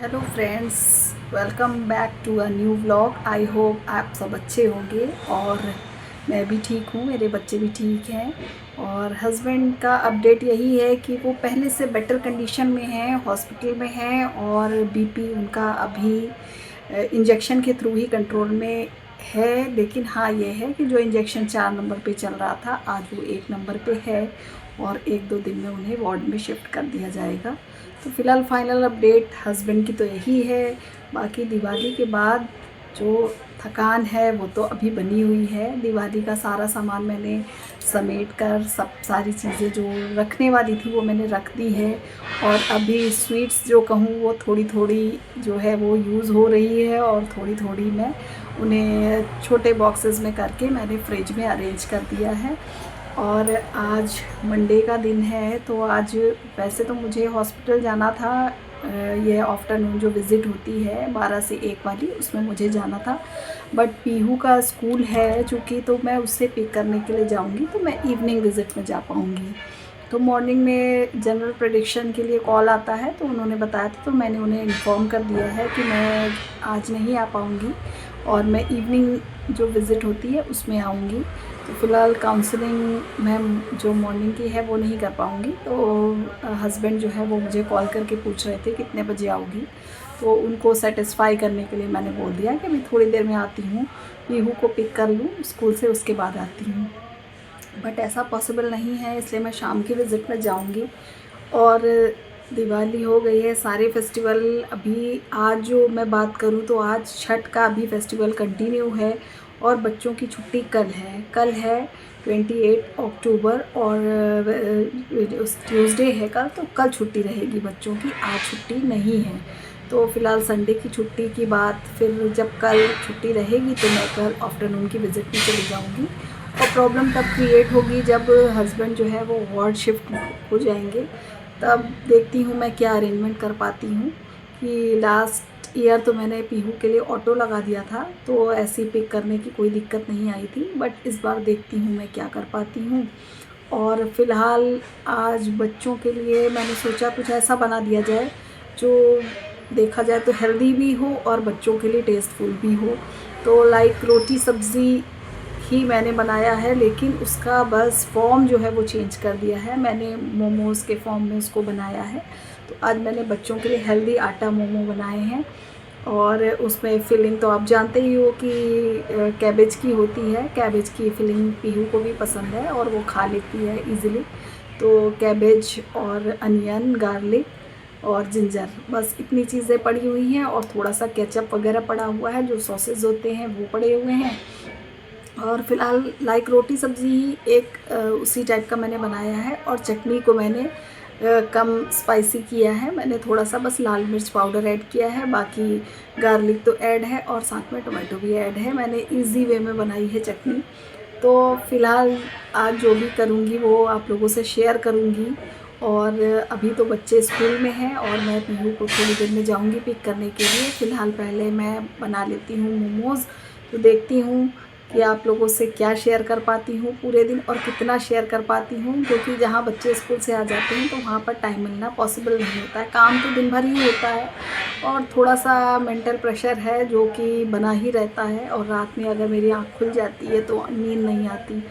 Hello friends, welcome back to a new vlog. I hope आप सब अच्छे होंगे और मैं भी ठीक हूँ, मेरे बच्चे भी ठीक हैं। और हस्बैंड का अपडेट यही है कि वो पहले से बेटर कंडीशन में हैं, हॉस्पिटल में हैं और बीपी उनका अभी इंजेक्शन के थ्रू ही कंट्रोल में है। लेकिन हाँ, ये है कि जो इंजेक्शन 4 नंबर पे चल रहा था, आज वो 1 नंबर पे है और 1-2 दिन में उन्हें वार्ड में शिफ्ट कर दिया जाएगा। तो फ़िलहाल फाइनल अपडेट हस्बैंड की तो यही है। बाकी दिवाली के बाद जो थकान है वो तो अभी बनी हुई है। दिवाली का सारा सामान मैंने समेट कर सब सारी चीज़ें जो रखने वाली थी वो मैंने रख दी है। और अभी स्वीट्स जो कहूँ वो थोड़ी थोड़ी जो है वो यूज़ हो रही है और थोड़ी थोड़ी मैं उन्हें छोटे बॉक्सेस में करके मैंने फ्रिज में अरेंज कर दिया है। और आज मंडे का दिन है, तो आज वैसे तो मुझे हॉस्पिटल जाना था। ये आफ्टरनून जो विज़िट होती है 12 से 1 वाली, उसमें मुझे जाना था। बट पीहू का स्कूल है चूँकि, तो मैं उससे पिक करने के लिए जाऊंगी, तो मैं इवनिंग विज़िट में जा पाऊंगी। तो मॉर्निंग में जनरल प्रेडिक्शन के लिए कॉल आता है, तो उन्होंने बताया था, तो मैंने उन्हें इन्फॉर्म कर दिया है कि मैं आज नहीं आ पाऊँगी और मैं इवनिंग जो विज़िट होती है उसमें आऊँगी। तो फ़िलहाल काउंसलिंग मैं जो मॉर्निंग की है वो नहीं कर पाऊँगी। तो हस्बैंड जो है वो मुझे कॉल करके पूछ रहे थे कितने बजे आओगी, तो उनको सेटिस्फाई करने के लिए मैंने बोल दिया कि अभी थोड़ी देर में आती हूँ, पीहू को पिक कर लूँ स्कूल से, उसके बाद आती हूँ। बट ऐसा पॉसिबल नहीं है, इसलिए मैं शाम की विज़िट में जाऊँगी। और दिवाली हो गई है, सारे फेस्टिवल अभी आज जो मैं बात करूँ तो आज छठ का अभी फेस्टिवल कंटिन्यू है और बच्चों की छुट्टी कल है 28 अक्टूबर और उस ट्यूसडे है कल, तो कल छुट्टी रहेगी बच्चों की, आज छुट्टी नहीं है। तो फ़िलहाल संडे की छुट्टी की बात, फिर जब कल छुट्टी रहेगी तो मैं कल आफ्टरनून की विज़िट में चली जाऊँगी। और प्रॉब्लम तब क्रिएट होगी जब हस्बैंड जो है वो वार्ड शिफ्ट हो जाएंगे, तब देखती हूँ मैं क्या अरेंजमेंट कर पाती हूँ। कि लास्ट ईयर तो मैंने पीहू के लिए ऑटो लगा दिया था, तो ऐसी पिक करने की कोई दिक्कत नहीं आई थी। बट इस बार देखती हूँ मैं क्या कर पाती हूँ। और फ़िलहाल आज बच्चों के लिए मैंने सोचा कुछ ऐसा बना दिया जाए जो देखा जाए तो हेल्दी भी हो और बच्चों के लिए टेस्टफुल भी हो। तो लाइक रोटी सब्ज़ी ही मैंने बनाया है, लेकिन उसका बस फॉर्म जो है वो चेंज कर दिया है। मैंने मोमोज़ के फॉर्म में उसको बनाया है। तो आज मैंने बच्चों के लिए हेल्दी आटा मोमो बनाए हैं और उसमें फिलिंग तो आप जानते ही हो कि कैबेज की होती है। कैबेज की फिलिंग पीहू को भी पसंद है और वो खा लेती है इजीली। तो कैबेज और अनियन, गार्लिक और जिंजर, बस इतनी चीज़ें पड़ी हुई हैं और थोड़ा सा केचप वगैरह पड़ा हुआ है, जो सॉसेज होते हैं वो पड़े हुए हैं। और फिलहाल लाइक रोटी सब्ज़ी ही एक उसी टाइप का मैंने बनाया है। और चटनी को मैंने कम स्पाइसी किया है, मैंने थोड़ा सा बस लाल मिर्च पाउडर ऐड किया है, बाकी गार्लिक तो ऐड है और साथ में टोमेटो भी ऐड है। मैंने इजी वे में बनाई है चटनी। तो फ़िलहाल आज जो भी करूँगी वो आप लोगों से शेयर करूँगी। और अभी तो बच्चे स्कूल में हैं और मैं पीहू को थोड़ी देर में जाऊँगी पिक करने के लिए। फ़िलहाल पहले मैं बना लेती हूँ मोमोज़, तो देखती हूँ कि आप लोगों से क्या शेयर कर पाती हूँ पूरे दिन और कितना शेयर कर पाती हूँ, क्योंकि जहाँ बच्चे स्कूल से आ जाते हैं तो वहाँ पर टाइम मिलना पॉसिबल नहीं होता है। काम तो दिन भर ही होता है और थोड़ा सा मेंटल प्रेशर है जो कि बना ही रहता है। और रात में अगर मेरी आँख खुल जाती है तो नींद नहीं आती।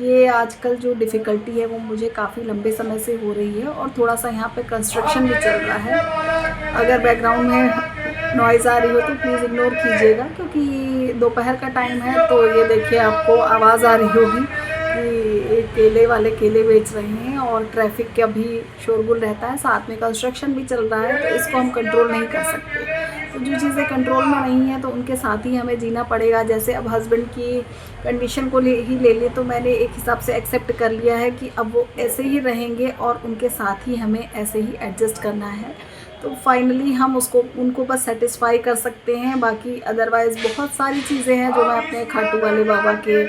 ये आजकल जो डिफ़िकल्टी है वो मुझे काफ़ी लंबे समय से हो रही है। और थोड़ा सा यहाँ पे कंस्ट्रक्शन भी चल रहा है। अगर बैकग्राउंड में नॉइज़ आ रही हो तो प्लीज़ इग्नोर कीजिएगा, क्योंकि दोपहर का टाइम है। तो ये देखिए आपको आवाज़ आ रही होगी कि केले वाले केले बेच रहे हैं और ट्रैफिक का भी शोरगुल रहता है, साथ में कंस्ट्रक्शन भी चल रहा है, तो इसको हम कंट्रोल नहीं कर सकते। तो जो चीज़ें कंट्रोल में नहीं है तो उनके साथ ही हमें जीना पड़ेगा। जैसे अब हस्बैंड की कंडीशन को ले ले तो मैंने एक हिसाब से एक्सेप्ट कर लिया है कि अब वो ऐसे ही रहेंगे और उनके साथ ही हमें ऐसे ही एडजस्ट करना है। तो फाइनली हम उनको बस सेटिस्फाई कर सकते हैं। बाकी अदरवाइज़ बहुत सारी चीज़ें हैं जो मैं अपने खाटू वाले बाबा के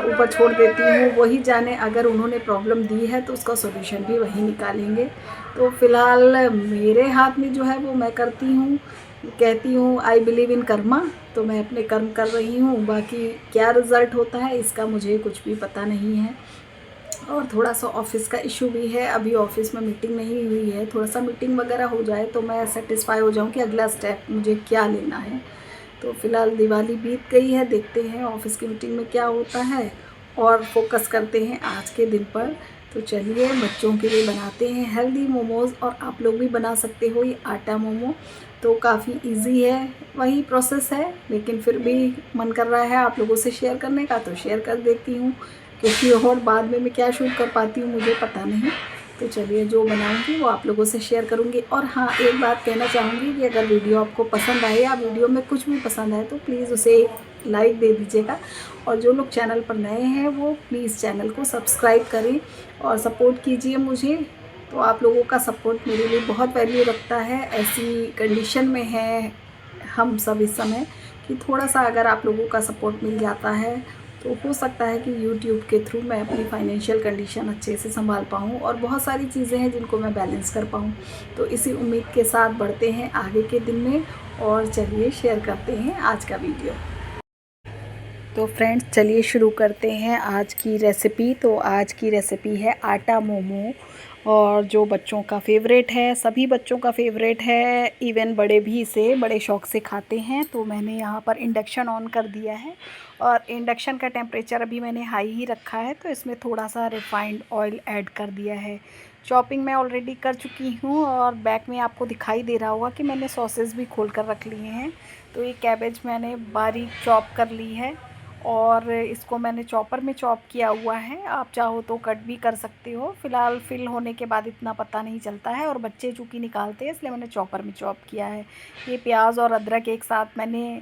ऊपर छोड़ देती हूँ, वही जाने। अगर उन्होंने प्रॉब्लम दी है तो उसका सॉल्यूशन भी वही निकालेंगे। तो फ़िलहाल मेरे हाथ में जो है वो मैं करती हूँ, कहती हूँ आई बिलीव इन कर्मा। तो मैं अपने कर्म कर रही हूँ, बाकी क्या रिज़ल्ट होता है इसका मुझे कुछ भी पता नहीं है। और थोड़ा सा ऑफिस का इशू भी है। अभी ऑफिस में मीटिंग नहीं हुई है, थोड़ा सा मीटिंग वगैरह हो जाए तो मैं सेटिस्फाई हो जाऊँ कि अगला स्टेप मुझे क्या लेना है। तो फ़िलहाल दिवाली बीत गई है, देखते हैं ऑफिस की मीटिंग में क्या होता है और फोकस करते हैं आज के दिन पर। तो चलिए बच्चों के लिए बनाते हैं हेल्दी मोमोज़, और आप लोग भी बना सकते हो ये आटा मोमो। तो काफ़ी इजी है, वही प्रोसेस है, लेकिन फिर भी मन कर रहा है आप लोगों से शेयर करने का तो शेयर कर देती हूँ, क्योंकि और बाद में मैं क्या शूट कर पाती हूँ मुझे पता नहीं। तो चलिए जो बनाऊंगी वो आप लोगों से शेयर करूंगी। और हाँ, एक बात कहना चाहूँगी कि अगर वीडियो आपको पसंद आए या वीडियो में कुछ भी पसंद आए तो प्लीज़ उसे एक लाइक दे दीजिएगा। और जो लोग चैनल पर नए हैं वो प्लीज़ चैनल को सब्सक्राइब करें और सपोर्ट कीजिए मुझे। तो आप लोगों का सपोर्ट मेरे लिए बहुत वैल्यू रखता है। ऐसी कंडीशन में है हम सब इस समय कि थोड़ा सा अगर आप लोगों का सपोर्ट मिल जाता है तो हो सकता है कि YouTube के थ्रू मैं अपनी फाइनेंशियल कंडीशन अच्छे से संभाल पाऊँ और बहुत सारी चीज़ें हैं जिनको मैं बैलेंस कर पाऊँ। तो इसी उम्मीद के साथ बढ़ते हैं आगे के दिन में, और चलिए शेयर करते हैं आज का वीडियो। तो फ्रेंड्स चलिए शुरू करते हैं आज की रेसिपी। तो आज की रेसिपी है आटा मोमो, और जो बच्चों का फेवरेट है, सभी बच्चों का फेवरेट है, इवन बड़े भी इसे बड़े शौक से खाते हैं। तो मैंने यहाँ पर इंडक्शन ऑन कर दिया है और इंडक्शन का टेम्परेचर अभी मैंने हाई ही रखा है। तो इसमें थोड़ा सा रिफाइंड ऑयल ऐड कर दिया है। चॉपिंग मैं ऑलरेडी कर चुकी हूँ, और बैक में आपको दिखाई दे रहा होगा कि मैंने सॉसेस भी खोल कर रख लिए हैं। तो ये कैबेज मैंने बारीक चॉप कर ली है और इसको मैंने चॉपर में चॉप किया हुआ है। आप चाहो तो कट भी कर सकते हो, फ़िलहाल फिल होने के बाद इतना पता नहीं चलता है, और बच्चे चूँकि निकालते हैं इसलिए मैंने चॉपर में चॉप किया है। ये प्याज और अदरक एक साथ मैंने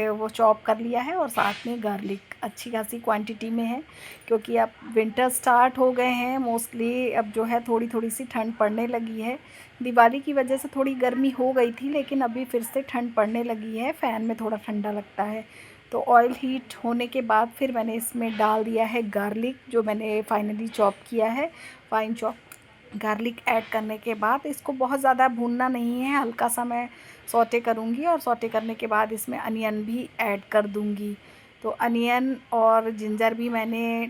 वो चॉप कर लिया है, और साथ में गार्लिक अच्छी खासी क्वांटिटी में है, क्योंकि अब विंटर स्टार्ट हो गए हैं मोस्टली। अब जो है थोड़ी थोड़ी सी ठंड पड़ने लगी है। दिवाली की वजह से थोड़ी गर्मी हो गई थी, लेकिन अभी फिर से ठंड पड़ने लगी है, फ़ैन में थोड़ा ठंडा लगता है। तो ऑयल हीट होने के बाद फिर मैंने इसमें डाल दिया है गार्लिक, जो मैंने फाइनली चॉप किया है। फाइन चॉप गार्लिक ऐड करने के बाद इसको बहुत ज़्यादा भूनना नहीं है, हल्का सा मैं सौटे करूँगी, और सौटे करने के बाद इसमें अनियन भी ऐड कर दूँगी। तो अनियन और जिंजर भी मैंने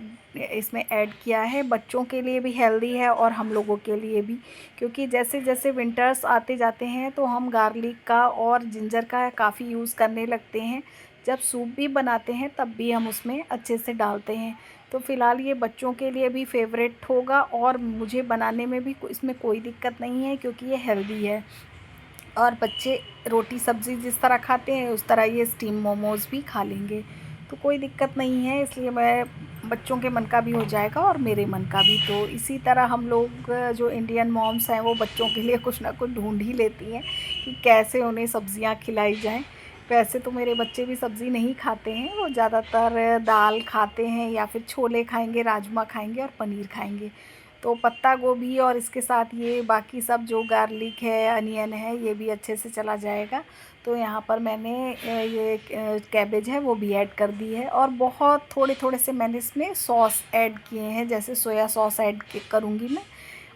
इसमें ऐड किया है। बच्चों के लिए भी हेल्दी है और हम लोगों के लिए भी, क्योंकि जैसे जैसे विंटर्स आते जाते हैं तो हम गार्लिक का और जिंजर का काफ़ी यूज़ करने लगते हैं। जब सूप भी बनाते हैं तब भी हम उसमें अच्छे से डालते हैं। तो फ़िलहाल ये बच्चों के लिए भी फेवरेट होगा, और मुझे बनाने में भी इसमें कोई दिक्कत नहीं है, क्योंकि ये हेल्दी है। और बच्चे रोटी सब्ज़ी जिस तरह खाते हैं उस तरह ये स्टीम मोमोज़ भी खा लेंगे, तो कोई दिक्कत नहीं है। इसलिए मैं बच्चों के मन का भी हो जाएगा और मेरे मन का भी। तो इसी तरह हम लोग जो इंडियन मॉम्स हैं वो बच्चों के लिए कुछ ना कुछ ढूंढ ही लेती हैं कि कैसे उन्हें सब्ज़ियां खिलाई जाएं। वैसे तो मेरे बच्चे भी सब्ज़ी नहीं खाते हैं, वो ज़्यादातर दाल खाते हैं, या फिर छोले खाएंगे, राजमा खाएंगे और पनीर खाएंगे। तो पत्ता गोभी और इसके साथ ये बाकी सब जो गार्लिक है, अनियन है, ये भी अच्छे से चला जाएगा। तो यहाँ पर मैंने ये कैबेज है वो भी ऐड कर दी है, और बहुत थोड़े थोड़े से मैंने इसमें सॉस ऐड किए हैं, जैसे सोया सॉस ऐड करूँगी मैं,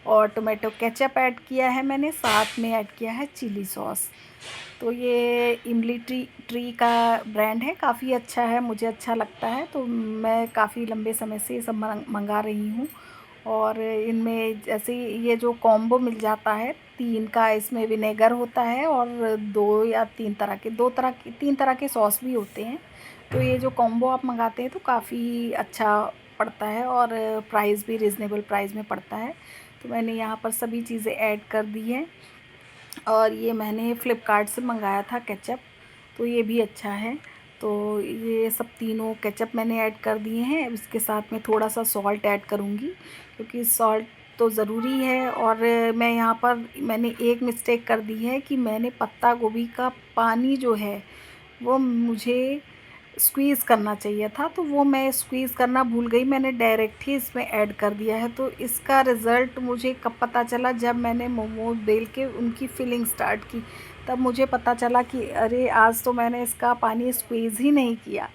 और टोमेटो केचप ऐड किया है मैंने, साथ में ऐड किया है चिली सॉस। तो ये इमली ट्री का ब्रांड है, काफ़ी अच्छा है, मुझे अच्छा लगता है। तो मैं काफ़ी लंबे समय से ये सब मंगा रही हूँ। और इनमें जैसे ये जो कॉम्बो मिल जाता है 3 का, इसमें विनेगर होता है और 2 या 3 तरह के 3 तरह के सॉस भी होते हैं। तो ये जो कॉम्बो आप मंगाते हैं तो काफ़ी अच्छा पड़ता है, और प्राइस भी रिजनेबल प्राइस में पड़ता है। तो मैंने यहाँ पर सभी चीज़ें ऐड कर दी हैं। और ये मैंने फ़्लिपकार्ट से मंगाया था केचप, तो ये भी अच्छा है। तो ये सब तीनों केचप मैंने ऐड कर दिए हैं। इसके साथ में थोड़ा सा सॉल्ट ऐड करूँगी, क्योंकि सॉल्ट तो ज़रूरी है। और मैं यहाँ पर मैंने एक मिस्टेक कर दी है कि मैंने पत्ता गोभी का पानी जो है वो मुझे स्क्वीज़ करना चाहिए था, तो वो मैं स्क्वीज़ करना भूल गई, मैंने डायरेक्ट ही इसमें ऐड कर दिया है। तो इसका रिज़ल्ट मुझे कब पता चला, जब मैंने मोमोज बेल के उनकी फिलिंग स्टार्ट की, तब मुझे पता चला कि अरे आज तो मैंने इसका पानी स्क्वीज़ ही नहीं किया।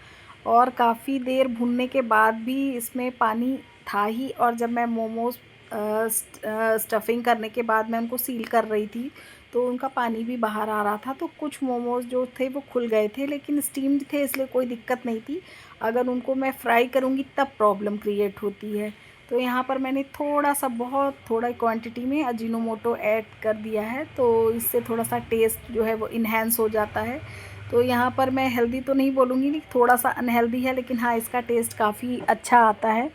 और काफ़ी देर भूनने के बाद भी इसमें पानी था ही, और जब मैं मोमोज़ स्टफिंग करने के बाद मैं उनको सील कर रही थी तो उनका पानी भी बाहर आ रहा था। तो कुछ मोमोज़ जो थे वो खुल गए थे, लेकिन स्टीम्ड थे इसलिए कोई दिक्कत नहीं थी। अगर उनको मैं फ्राई करूँगी तब प्रॉब्लम क्रिएट होती है। तो यहाँ पर मैंने थोड़ा सा, बहुत थोड़ा क्वांटिटी में अजीनोमोटो ऐड कर दिया है, तो इससे थोड़ा सा टेस्ट जो है वो इन्हेंस हो जाता है। तो यहाँ पर मैं हेल्दी तो नहीं बोलूँगी, नहीं थोड़ा सा अनहेल्दी है, लेकिन हाँ इसका टेस्ट काफ़ी अच्छा आता है,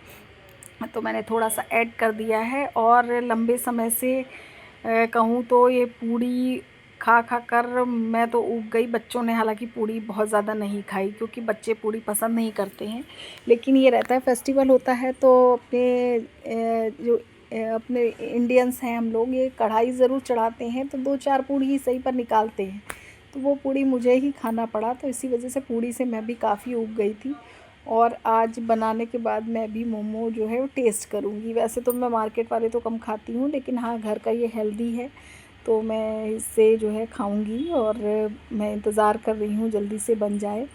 तो मैंने थोड़ा सा ऐड कर दिया है। और लंबे समय से कहूँ तो ये पूड़ी खा खा कर मैं तो ऊब गई। बच्चों ने हालांकि पूड़ी बहुत ज़्यादा नहीं खाई, क्योंकि बच्चे पूड़ी पसंद नहीं करते हैं, लेकिन ये रहता है फेस्टिवल होता है तो अपने जो अपने इंडियंस हैं हम लोग, ये कढ़ाई ज़रूर चढ़ाते हैं, तो 2-4 पूड़ी ही सही पर निकालते हैं। तो वो पूड़ी मुझे ही खाना पड़ा, तो इसी वजह से पूड़ी से मैं भी काफ़ी ऊब गई थी। और आज बनाने के बाद मैं भी मोमो जो है वो टेस्ट करूँगी। वैसे तो मैं मार्केट वाले तो कम खाती हूँ, लेकिन हाँ घर का ये हेल्दी है, तो मैं इससे जो है खाऊँगी। और मैं इंतज़ार कर रही हूँ जल्दी से बन जाए।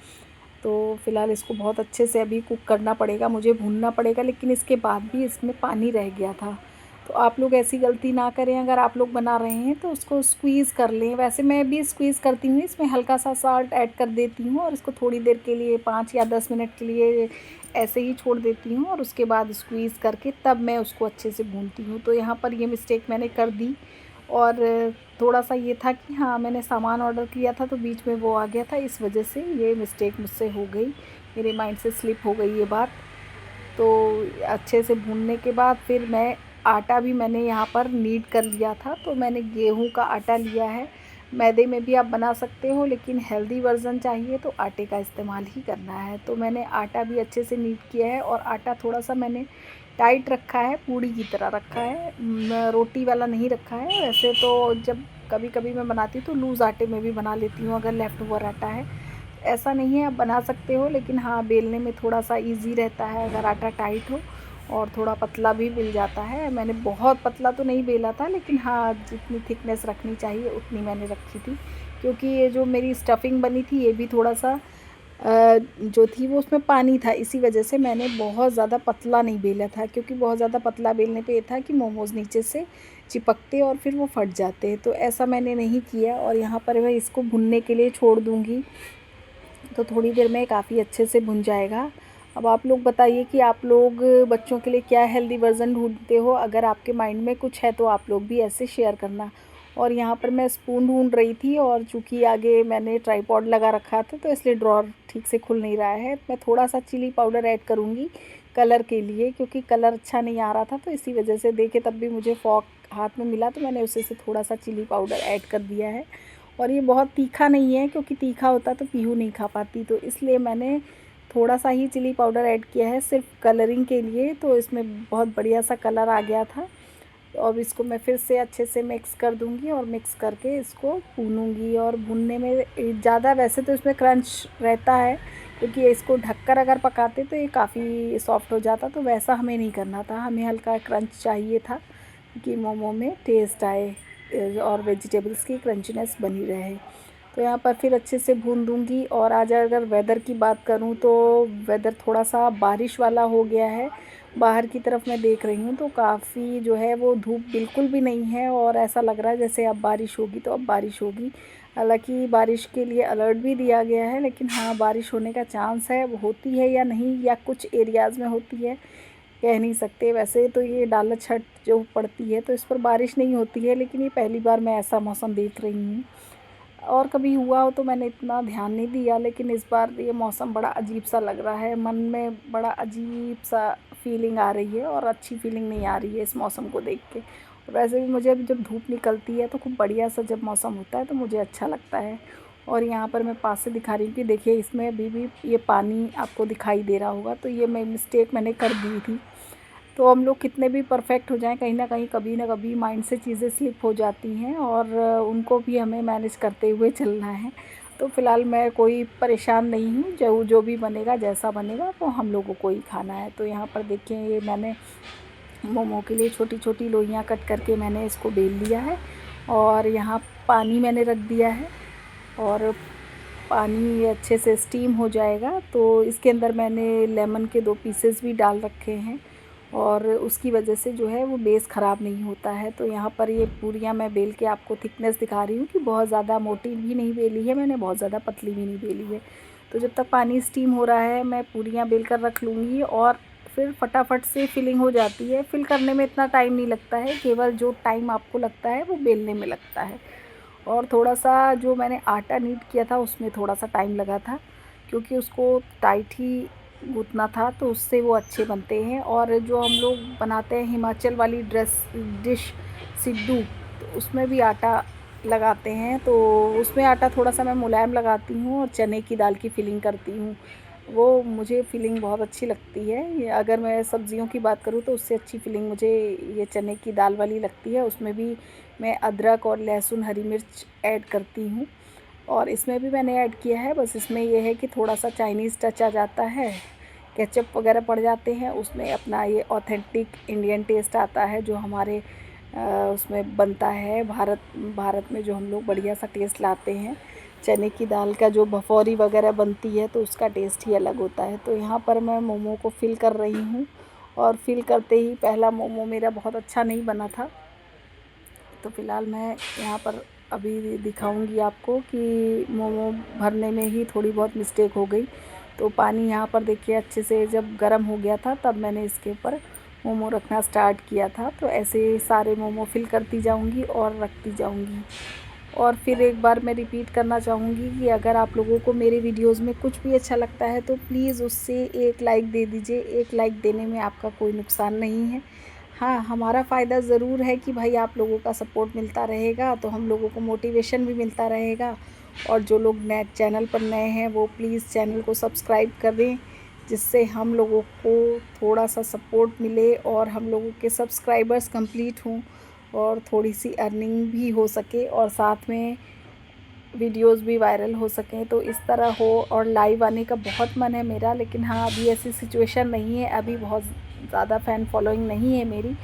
तो फ़िलहाल इसको बहुत अच्छे से अभी कुक करना पड़ेगा, मुझे भूनना पड़ेगा, लेकिन इसके बाद भी इसमें पानी रह गया था। तो आप लोग ऐसी गलती ना करें, अगर आप लोग बना रहे हैं तो उसको स्क्वीज़ कर लें। वैसे मैं भी स्क्वीज़ करती हूँ, इसमें हल्का सा साल्ट ऐड कर देती हूँ और इसको थोड़ी देर के लिए 5 या 10 मिनट के लिए ऐसे ही छोड़ देती हूँ, और उसके बाद स्क्वीज़ करके तब मैं उसको अच्छे से भूनती हूँ। तो यहाँ पर ये मिस्टेक मैंने कर दी। और थोड़ा सा ये था कि हाँ मैंने सामान ऑर्डर किया था, तो बीच में वो आ गया था, इस वजह से ये मिस्टेक मुझसे हो गई, मेरे माइंड से स्लिप हो गई ये बात। तो अच्छे से भूनने के बाद फिर मैं आटा भी मैंने यहाँ पर नीड कर लिया था, तो मैंने गेहूं का आटा लिया है। मैदे में भी आप बना सकते हो, लेकिन हेल्दी वर्ज़न चाहिए तो आटे का इस्तेमाल ही करना है। तो मैंने आटा भी अच्छे से नीड किया है, और आटा थोड़ा सा मैंने टाइट रखा है, पूड़ी की तरह रखा है, रोटी वाला नहीं रखा है। वैसे तो जब कभी कभी मैं बनाती हूँ तो लूज़ आटे में भी बना लेती हूँ, अगर लेफ़्ट ओवर आटा है। ऐसा नहीं है, आप बना सकते हो, लेकिन हाँ बेलने में थोड़ा सा इजी रहता है अगर आटा टाइट हो, और थोड़ा पतला भी मिल जाता है। मैंने बहुत पतला तो नहीं बेला था, लेकिन हाँ जितनी थिकनेस रखनी चाहिए उतनी मैंने रखी थी, क्योंकि ये जो मेरी स्टफिंग बनी थी ये भी थोड़ा सा जो थी वो उसमें पानी था, इसी वजह से मैंने बहुत ज़्यादा पतला नहीं बेला था, क्योंकि बहुत ज़्यादा पतला बेलने पे ये था कि मोमोज़ नीचे से चिपकते और फिर वो फट जाते। तो ऐसा मैंने नहीं किया, और यहाँ पर मैं इसको भुनने के लिए छोड़ दूँगी, तो थोड़ी देर में काफ़ी अच्छे से भुन जाएगा। अब आप लोग बताइए कि आप लोग बच्चों के लिए क्या हेल्दी वर्ज़न ढूंढते हो, अगर आपके माइंड में कुछ है तो आप लोग भी ऐसे शेयर करना। और यहाँ पर मैं स्पून ढूंढ रही थी, और चूँकि आगे मैंने ट्राईपॉड लगा रखा था तो इसलिए ड्रॉर ठीक से खुल नहीं रहा है। मैं थोड़ा सा चिली पाउडर ऐड करूँगी कलर के लिए, क्योंकि कलर अच्छा नहीं आ रहा था, तो इसी वजह से देखे तब भी मुझे फॉक हाथ में मिला, तो मैंने उसे से थोड़ा सा चिली पाउडर ऐड कर दिया है। और ये बहुत तीखा नहीं है, क्योंकि तीखा होता तो पीहू नहीं खा पाती, तो इसलिए मैंने थोड़ा सा ही चिली पाउडर ऐड किया है सिर्फ कलरिंग के लिए। तो इसमें बहुत बढ़िया सा कलर आ गया था। तो अब इसको मैं फिर से अच्छे से मिक्स कर दूंगी, और मिक्स करके इसको भूनूंगी। और भूनने में ज़्यादा, वैसे तो इसमें क्रंच रहता है, क्योंकि इसको ढककर अगर पकाते तो ये काफ़ी सॉफ्ट हो जाता, तो वैसा हमें नहीं करना था, हमें हल्का क्रंच चाहिए था कि मोमो में टेस्ट आए और वेजिटेबल्स की क्रंचीनेस बनी रहे। तो यहाँ पर फिर अच्छे से भून दूंगी। और आज अगर वेदर की बात करूँ तो वेदर थोड़ा सा बारिश वाला हो गया है। बाहर की तरफ मैं देख रही हूँ तो काफ़ी जो है वो धूप बिल्कुल भी नहीं है, और ऐसा लग रहा है जैसे अब बारिश होगी, तो अब बारिश होगी। हालांकि बारिश के लिए अलर्ट भी दिया गया है, लेकिन हाँ बारिश होने का चांस है, वो होती है या नहीं, या कुछ एरियाज़ में होती है, कह नहीं सकते। वैसे तो ये डाला छठ जो पड़ती है तो इस पर बारिश नहीं होती है, लेकिन ये पहली बार मैं ऐसा मौसम देख रही हूँ। और कभी हुआ हो तो मैंने इतना ध्यान नहीं दिया, लेकिन इस बार ये मौसम बड़ा अजीब सा लग रहा है, मन में बड़ा अजीब सा फीलिंग आ रही है, और अच्छी फीलिंग नहीं आ रही है इस मौसम को देख के। और वैसे भी मुझे अभी जब धूप निकलती है तो खूब बढ़िया सा जब मौसम होता है तो मुझे अच्छा लगता है। और यहाँ पर मैं पास से दिखा रही हूँ कि देखिए इसमें अभी भी ये पानी आपको दिखाई दे रहा होगा, तो ये मैं मिस्टेक मैंने कर दी थी। तो हम लोग कितने भी परफेक्ट हो जाएं, कहीं ना कभी माइंड से चीज़ें स्लिप हो जाती हैं, और उनको भी हमें मैनेज करते हुए चलना है। तो फ़िलहाल मैं कोई परेशान नहीं हूँ, जो जो भी बनेगा जैसा बनेगा वो हम लोगों को ही खाना है। तो यहाँ पर देखिए ये मैंने मोमो के लिए छोटी छोटी लोइयाँ कट करके मैंने इसको बेल लिया है, और यहाँ पानी मैंने रख दिया है, और पानी अच्छे से स्टीम हो जाएगा तो इसके अंदर मैंने लेमन के 2 पीसेस भी डाल रखे हैं, और उसकी वजह से जो है वो बेस ख़राब नहीं होता है। तो यहाँ पर ये पूरियाँ मैं बेल के आपको थिकनेस दिखा रही हूँ कि बहुत ज़्यादा मोटी भी नहीं बेली है मैंने, बहुत ज़्यादा पतली भी नहीं बेली है। तो जब तक पानी स्टीम हो रहा है मैं पूरियाँ बेल कर रख लूँगी, और फिर फटाफट से फिलिंग हो जाती है। फिल करने में इतना टाइम नहीं लगता है, केवल जो टाइम आपको लगता है वो बेलने में लगता है। और थोड़ा सा जो मैंने आटा नीड किया था उसमें थोड़ा सा टाइम लगा था, क्योंकि उसको टाइट ही गूँथना था, तो उससे वो अच्छे बनते हैं। और जो हम लोग बनाते हैं हिमाचल वाली डिश सिड्डू, तो उसमें भी आटा लगाते हैं, तो उसमें आटा थोड़ा सा मैं मुलायम लगाती हूँ और चने की दाल की फिलिंग करती हूँ। वो मुझे फिलिंग बहुत अच्छी लगती है। ये अगर मैं सब्ज़ियों की बात करूँ तो उससे अच्छी फिलिंग मुझे ये चने की दाल वाली लगती है। उसमें भी मैं अदरक और लहसुन हरी मिर्च ऐड करती हूँ, और इसमें भी मैंने ऐड किया है। बस इसमें ये है कि थोड़ा सा चाइनीज़ टच आ जाता है, केचप वगैरह पड़ जाते हैं, उसमें अपना ये ऑथेंटिक इंडियन टेस्ट आता है जो हमारे उसमें बनता है। भारत में जो हम लोग बढ़िया सा टेस्ट लाते हैं। चने की दाल का जो भफौरी वगैरह बनती है तो उसका टेस्ट ही अलग होता है। तो यहाँ पर मैं मोमो को फिल कर रही हूँ, और फिल करते ही पहला मोमो मेरा बहुत अच्छा नहीं बना था। तो फ़िलहाल मैं यहाँ पर अभी दिखाऊंगी आपको कि मोमो भरने में ही थोड़ी बहुत मिस्टेक हो गई। तो पानी यहाँ पर देखिए अच्छे से जब गर्म हो गया था तब मैंने इसके ऊपर मोमो रखना स्टार्ट किया था। तो ऐसे सारे मोमो फिल करती जाऊंगी और रखती जाऊंगी। और फिर एक बार मैं रिपीट करना चाहूँगी कि अगर आप लोगों को मेरे वीडियोज़ में कुछ भी अच्छा लगता है तो प्लीज़ उससे एक लाइक दे दीजिए। एक लाइक देने में आपका कोई नुकसान नहीं है। हाँ, हमारा फ़ायदा ज़रूर है कि भाई आप लोगों का सपोर्ट मिलता रहेगा तो हम लोगों को मोटिवेशन भी मिलता रहेगा। और जो लोग नए चैनल पर नए हैं वो प्लीज़ चैनल को सब्सक्राइब कर दें, जिससे हम लोगों को थोड़ा सा सपोर्ट मिले और हम लोगों के सब्सक्राइबर्स कंप्लीट हों और थोड़ी सी अर्निंग भी हो सके, और साथ में वीडियोस भी वायरल हो सकें। तो इस तरह हो। और लाइव आने का बहुत मन है मेरा, लेकिन हाँ अभी ऐसी सिचुएशन नहीं है, अभी बहुत ज़्यादा फ़ैन फॉलोइंग नहीं है मेरी।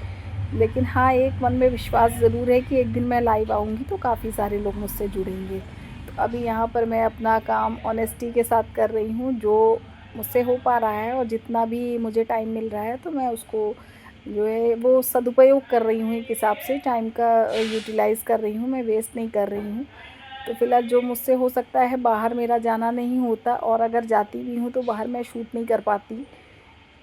लेकिन हाँ एक मन में विश्वास ज़रूर है कि एक दिन मैं लाइव आऊँगी तो काफ़ी सारे लोग मुझसे जुड़ेंगे। तो अभी यहाँ पर मैं अपना काम ऑनेस्टी के साथ कर रही हूँ, जो मुझसे हो पा रहा है, और जितना भी मुझे टाइम मिल रहा है तो मैं उसको जो है वो सदुपयोग कर रही हूँ। एक हिसाब से टाइम का यूटिलाइज़ कर रही हूँ, मैं वेस्ट नहीं कर रही हूँ। तो फ़िलहाल जो मुझसे हो सकता है, बाहर मेरा जाना नहीं होता, और अगर जाती भी हूँ तो बाहर मैं शूट नहीं कर पाती।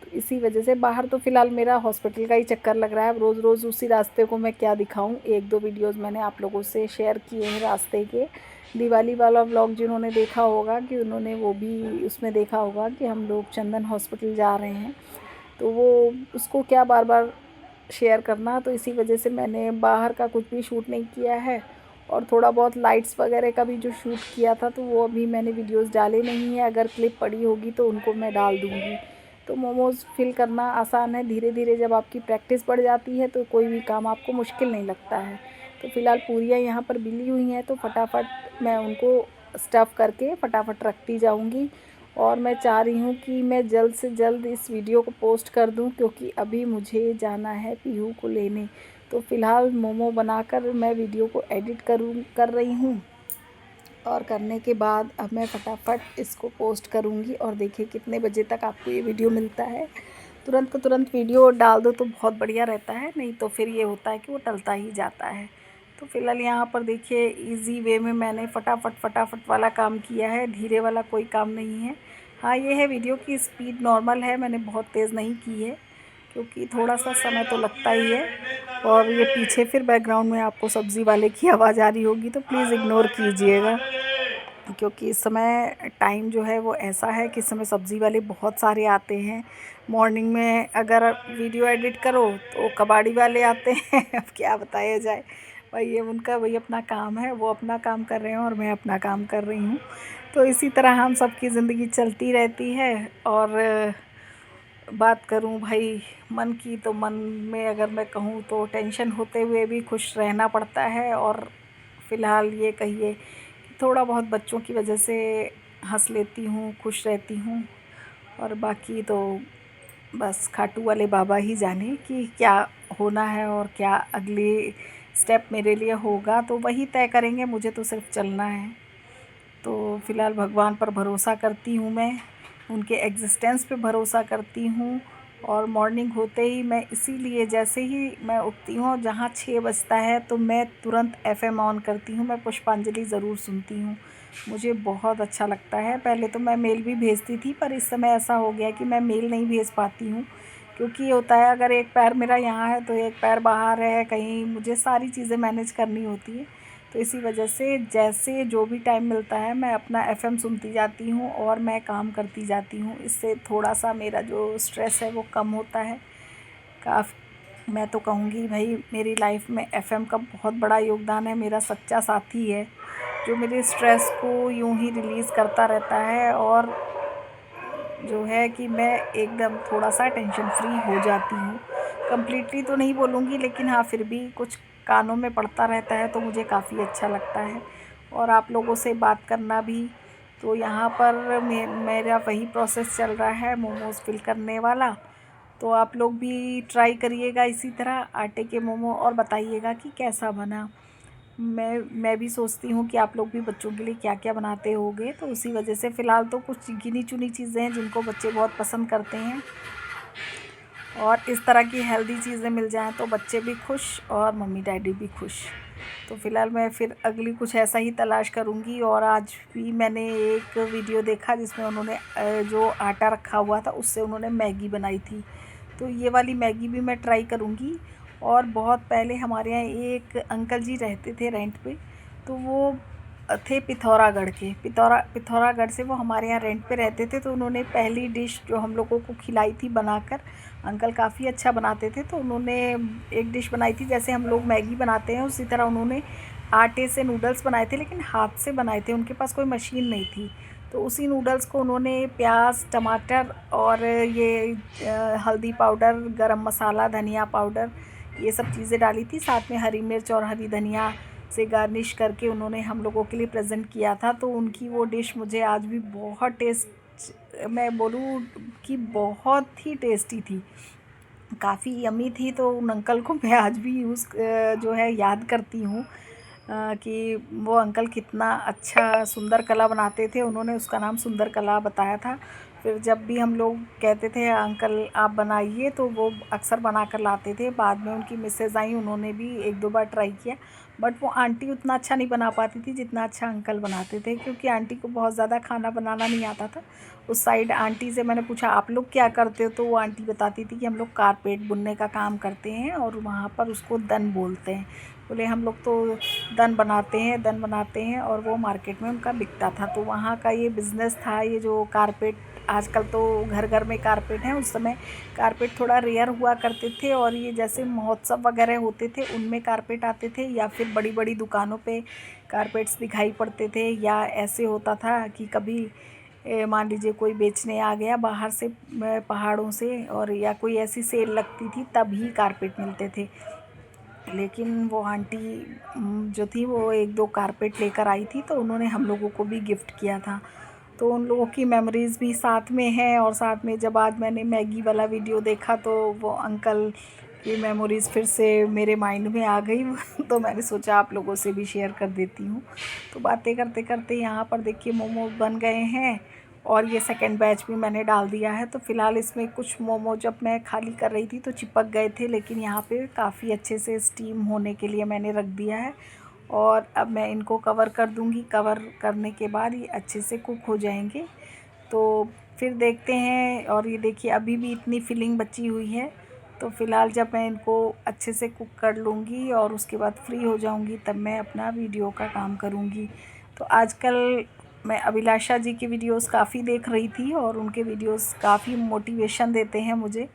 तो इसी वजह से बाहर तो फ़िलहाल मेरा हॉस्पिटल का ही चक्कर लग रहा है। अब रोज़ रोज़ उसी रास्ते को मैं क्या दिखाऊँ। एक दो वीडियोज़ मैंने आप लोगों से शेयर किए हैं रास्ते के। दिवाली वाला व्लॉग जिन्होंने देखा होगा कि उन्होंने वो भी उसमें देखा होगा कि हम लोग चंदन हॉस्पिटल जा रहे हैं। तो वो उसको क्या बार बार शेयर करना, तो इसी वजह से मैंने बाहर का कुछ भी शूट नहीं किया है। और थोड़ा बहुत लाइट्स वगैरह का भी जो शूट किया था तो वो अभी मैंने वीडियोस डाले नहीं है। अगर क्लिप पड़ी होगी तो उनको मैं डाल दूँगी। तो मोमोज़ फिल करना आसान है, धीरे धीरे जब आपकी प्रैक्टिस बढ़ जाती है तो कोई भी काम आपको मुश्किल नहीं लगता है। तो फ़िलहाल पूरियाँ यहाँ पर बिली हुई हैं, तो फटाफट मैं उनको स्टफ़ करके फटाफट रखती जाऊँगी। और मैं चाह रही हूँ कि मैं जल्द से जल्द इस वीडियो को पोस्ट कर दूँ, क्योंकि अभी मुझे जाना है पीहू को लेने। तो फ़िलहाल मोमो बनाकर मैं वीडियो को एडिट कर रही हूँ, और करने के बाद अब मैं फटाफट इसको पोस्ट करूँगी। और देखिए कितने बजे तक आपको ये वीडियो मिलता है। तुरंत को तुरंत वीडियो डाल दो तो बहुत बढ़िया रहता है, नहीं तो फिर ये होता है कि वो टलता ही जाता है। तो फ़िलहाल यहाँ पर देखिए इजी वे में मैंने फटाफट वाला काम किया है, धीरे वाला कोई काम नहीं है। हाँ ये है, वीडियो की स्पीड नॉर्मल है, मैंने बहुत तेज़ नहीं की है, क्योंकि थोड़ा सा समय तो लगता ही है। और ये पीछे फिर बैकग्राउंड में आपको सब्ज़ी वाले की आवाज़ आ रही होगी, तो प्लीज़ इग्नोर कीजिएगा, क्योंकि इस समय टाइम जो है वो ऐसा है कि इस समय सब्ज़ी वाले बहुत सारे आते हैं। मॉर्निंग में अगर वीडियो एडिट करो तो कबाड़ी वाले आते हैं। अब क्या बताया जाए, भाई ये उनका वही अपना काम है, वो अपना काम कर रहे हैं और मैं अपना काम कर रही हूँ। तो इसी तरह हम सबकी ज़िंदगी चलती रहती है। और बात करूं भाई मन की, तो मन में अगर मैं कहूं तो टेंशन होते हुए भी खुश रहना पड़ता है। और फ़िलहाल ये कहिए कि थोड़ा बहुत बच्चों की वजह से हंस लेती हूँ, खुश रहती हूँ। और बाकी तो बस खाटू वाले बाबा ही जाने कि क्या होना है और क्या अगले स्टेप मेरे लिए होगा, तो वही तय करेंगे। मुझे तो सिर्फ चलना है। तो फ़िलहाल भगवान पर भरोसा करती हूँ, मैं उनके एग्जिस्टेंस पे भरोसा करती हूँ। और मॉर्निंग होते ही मैं इसीलिए जैसे ही मैं उठती हूँ, जहाँ 6 बजता है तो मैं तुरंत एफएम ऑन करती हूँ। मैं पुष्पांजलि ज़रूर सुनती हूँ, मुझे बहुत अच्छा लगता है। पहले तो मैं मेल भी भेजती थी, पर इस समय ऐसा हो गया कि मैं मेल नहीं भेज पाती हूँ, क्योंकि ये होता है अगर एक पैर मेरा यहाँ है तो एक पैर बाहर है कहीं, मुझे सारी चीज़ें मैनेज करनी होती है। तो इसी वजह से जैसे जो भी टाइम मिलता है मैं अपना एफ़एम सुनती जाती हूँ और मैं काम करती जाती हूँ। इससे थोड़ा सा मेरा जो स्ट्रेस है वो कम होता है काफ़ी। मैं तो कहूँगी भाई मेरी लाइफ में एफ़एम का बहुत बड़ा योगदान है, मेरा सच्चा साथी है जो मेरे स्ट्रेस को यूं ही रिलीज़ करता रहता है और जो है कि मैं एकदम थोड़ा सा टेंशन फ्री हो जाती हूँ। कंप्लीटली तो नहीं बोलूँगी, लेकिन हाँ फिर भी कुछ कानों में पड़ता रहता है तो मुझे काफ़ी अच्छा लगता है। और आप लोगों से बात करना भी, तो यहाँ पर मेरा वही प्रोसेस चल रहा है मोमोज़ फिल करने वाला। तो आप लोग भी ट्राई करिएगा इसी तरह आटे के मोमो और बताइएगा कि कैसा बना। मैं भी सोचती हूँ कि आप लोग भी बच्चों के लिए क्या क्या बनाते होंगे, तो उसी वजह से फ़िलहाल तो कुछ गिनी चुनी चीज़ें हैं जिनको बच्चे बहुत पसंद करते हैं और इस तरह की हेल्दी चीज़ें मिल जाएं तो बच्चे भी खुश और मम्मी डैडी भी खुश। तो फ़िलहाल मैं फिर अगली कुछ ऐसा ही तलाश करूँगी। और आज भी मैंने एक वीडियो देखा जिसमें उन्होंने जो आटा रखा हुआ था उससे उन्होंने मैगी बनाई थी, तो ये वाली मैगी भी मैं ट्राई करूँगी। और बहुत पहले हमारे यहाँ एक अंकल जी रहते थे रेंट पे, तो वो थे पिथौरागढ़ के। पिथौरागढ़ से वो हमारे यहाँ रेंट पे रहते थे। तो उन्होंने पहली डिश जो हम लोगों को खिलाई थी बनाकर, अंकल काफ़ी अच्छा बनाते थे, तो उन्होंने एक डिश बनाई थी जैसे हम लोग मैगी बनाते हैं उसी तरह उन्होंने आटे से नूडल्स बनाए थे, लेकिन हाथ से बनाए थे, उनके पास कोई मशीन नहीं थी। तो उसी नूडल्स को उन्होंने प्याज टमाटर और ये हल्दी पाउडर, गरम मसाला, धनिया पाउडर, ये सब चीज़ें डाली थी, साथ में हरी मिर्च और हरी धनिया से गार्निश करके उन्होंने हम लोगों के लिए प्रेजेंट किया था। तो उनकी वो डिश मुझे आज भी बहुत मैं बोलूँ कि बहुत ही टेस्टी थी, काफ़ी यमी थी। तो उन अंकल को मैं आज भी जो है याद करती हूँ कि वो अंकल कितना अच्छा सुंदर कला बनाते थे। उन्होंने उसका नाम सुंदर कला बताया था। फिर जब भी हम लोग कहते थे अंकल आप बनाइए, तो वो अक्सर बना कर लाते थे। बाद में उनकी मिसेज़ आई, उन्होंने भी एक दो बार ट्राई किया, बट वो आंटी उतना अच्छा नहीं बना पाती थी जितना अच्छा अंकल बनाते थे, क्योंकि आंटी को बहुत ज़्यादा खाना बनाना नहीं आता था। उस साइड आंटी से मैंने पूछा आप लोग क्या करते हो, तो वो आंटी बताती थी कि हम लोग कारपेट बुनने का काम करते हैं और वहाँ पर उसको दन बोलते हैं। बोले हम लोग तो दन बनाते हैं और वो मार्केट में उनका बिकता था। तो वहाँ का ये बिज़नेस था, ये जो कारपेट, आजकल तो घर घर में कारपेट हैं, उस समय कारपेट थोड़ा रेयर हुआ करते थे। और ये जैसे महोत्सव वगैरह होते थे उनमें कारपेट आते थे, या फिर बड़ी बड़ी दुकानों पे कारपेट्स दिखाई पड़ते थे, या ऐसे होता था कि कभी मान लीजिए कोई बेचने आ गया बाहर से पहाड़ों से, और या कोई ऐसी सेल लगती थी तभी कारपेट मिलते थे। लेकिन वो आंटी जो थी वो एक दो कारपेट लेकर आई थी, तो उन्होंने हम लोगों को भी गिफ्ट किया था। तो उन लोगों की मेमोरीज़ भी साथ में हैं। और साथ में जब आज मैंने मैगी वाला वीडियो देखा तो वो अंकल की मेमोरीज़ फिर से मेरे माइंड में आ गई तो मैंने सोचा आप लोगों से भी शेयर कर देती हूँ। तो बातें करते करते यहाँ पर देखिए मोमो बन गए हैं और ये सेकंड बैच भी मैंने डाल दिया है। तो फ़िलहाल इसमें कुछ मोमो जब मैं खाली कर रही थी तो चिपक गए थे, लेकिन यहाँ पे काफ़ी अच्छे से स्टीम होने के लिए मैंने रख दिया है। और अब मैं इनको कवर कर दूँगी, कवर करने के बाद ये अच्छे से कुक हो जाएंगे। तो फिर देखते हैं। और ये देखिए अभी भी इतनी फिलिंग बची हुई है। तो फ़िलहाल जब मैं इनको अच्छे से कुक कर लूँगी और उसके बाद फ्री हो जाऊँगी तब मैं अपना वीडियो का काम करूँगी। तो आजकल मैं अभिलाषा जी की वीडियोस काफ़ी देख रही थी और उनके वीडियोस काफ़ी मोटिवेशन देते हैं मुझे।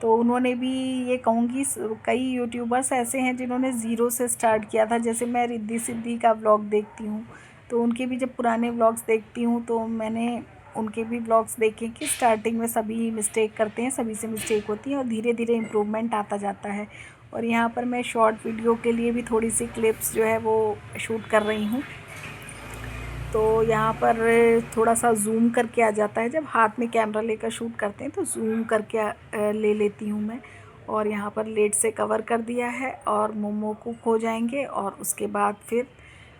तो उन्होंने भी, ये कहूँगी कई यूट्यूबर्स ऐसे हैं जिन्होंने ज़ीरो से स्टार्ट किया था। जैसे मैं रिद्धि सिद्धि का व्लॉग देखती हूँ, तो उनके भी जब पुराने व्लॉग्स देखती हूँ तो मैंने उनके भी व्लॉग्स देखे कि स्टार्टिंग में सभी मिस्टेक करते हैं, सभी से मिस्टेक होती है और धीरे धीरे इम्प्रूवमेंट आता जाता है। और यहाँ पर मैं शॉर्ट वीडियो के लिए भी थोड़ी सी क्लिप्स जो है वो शूट कर रही हूँ। तो यहाँ पर थोड़ा सा जूम करके आ जाता है, जब हाथ में कैमरा लेकर शूट करते हैं तो जूम करके ले लेती हूँ मैं। और यहाँ पर लेड से कवर कर दिया है और मोमो कुक हो जाएंगे और उसके बाद फिर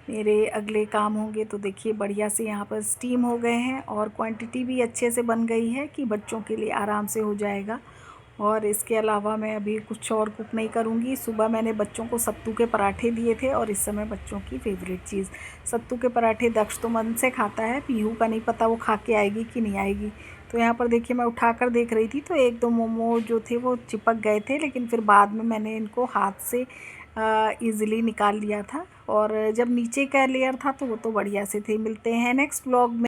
मेरे अगले काम होंगे। तो देखिए बढ़िया से यहाँ पर स्टीम हो गए हैं और क्वांटिटी भी अच्छे से बन गई है कि बच्चों के लिए आराम से हो जाएगा। और इसके अलावा मैं अभी कुछ और कुक नहीं करूँगी। सुबह मैंने बच्चों को सत्तू के पराठे दिए थे और इस समय बच्चों की फेवरेट चीज़ सत्तू के पराठे। दक्ष तो मन से खाता है, पीहू का नहीं पता वो खा के आएगी कि नहीं आएगी। तो यहाँ पर देखिए मैं उठाकर देख रही थी तो एक दो मोमो जो थे वो चिपक गए थे, लेकिन फिर बाद में मैंने इनको हाथ से ईज़िली निकाल लिया था। और जब नीचे का लेयर था तो वो तो बढ़िया से थे। मिलते हैं नेक्स्ट व्लॉग में।